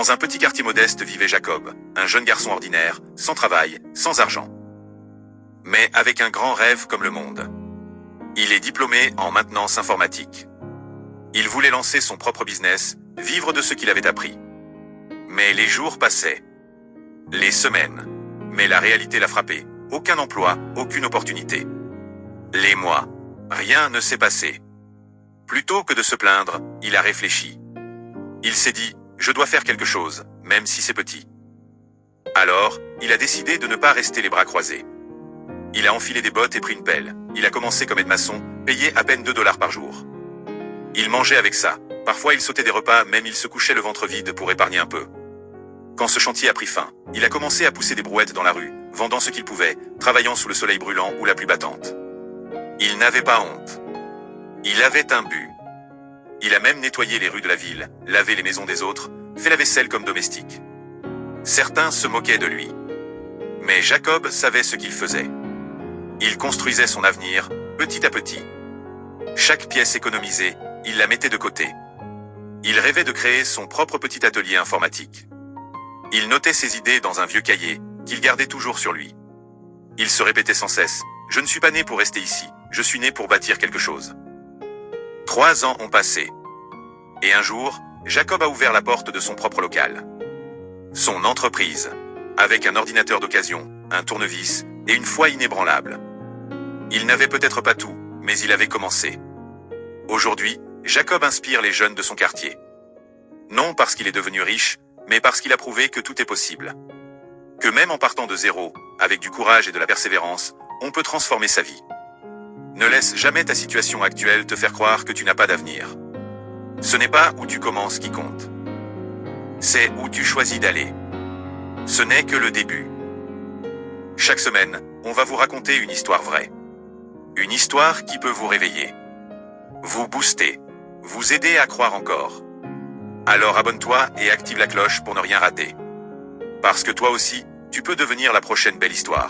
Dans un petit quartier modeste vivait Jacob, un jeune garçon ordinaire, sans travail, sans argent. Mais avec un grand rêve comme le monde. Il est diplômé en maintenance informatique. Il voulait lancer son propre business, vivre de ce qu'il avait appris. Mais les jours passaient. Les semaines. Mais la réalité l'a frappé. Aucun emploi, aucune opportunité. Les mois. Rien ne s'est passé. Plutôt que de se plaindre, il a réfléchi. Il s'est dit, je dois faire quelque chose, même si c'est petit. Alors, il a décidé de ne pas rester les bras croisés. Il a enfilé des bottes et pris une pelle. Il a commencé comme aide-maçon, payé à peine 2 $ par jour. Il mangeait avec ça. Parfois il sautait des repas, même il se couchait le ventre vide pour épargner un peu. Quand ce chantier a pris fin, il a commencé à pousser des brouettes dans la rue, vendant ce qu'il pouvait, travaillant sous le soleil brûlant ou la pluie battante. Il n'avait pas honte. Il avait un but. Il a même nettoyé les rues de la ville, lavé les maisons des autres, fait la vaisselle comme domestique. Certains se moquaient de lui. Mais Jacob savait ce qu'il faisait. Il construisait son avenir, petit à petit. Chaque pièce économisée, il la mettait de côté. Il rêvait de créer son propre petit atelier informatique. Il notait ses idées dans un vieux cahier, qu'il gardait toujours sur lui. Il se répétait sans cesse, « Je ne suis pas né pour rester ici, je suis né pour bâtir quelque chose. » 3 ans ont passé. Et un jour, Jacob a ouvert la porte de son propre local. Son entreprise, avec un ordinateur d'occasion, un tournevis et une foi inébranlable. Il n'avait peut-être pas tout, mais il avait commencé. Aujourd'hui, Jacob inspire les jeunes de son quartier. Non parce qu'il est devenu riche, mais parce qu'il a prouvé que tout est possible. Que même en partant de zéro, avec du courage et de la persévérance, on peut transformer sa vie. Ne laisse jamais ta situation actuelle te faire croire que tu n'as pas d'avenir. Ce n'est pas où tu commences qui compte. C'est où tu choisis d'aller. Ce n'est que le début. Chaque semaine, on va vous raconter une histoire vraie. Une histoire qui peut vous réveiller. Vous booster. Vous aider à croire encore. Alors abonne-toi et active la cloche pour ne rien rater. Parce que toi aussi, tu peux devenir la prochaine belle histoire.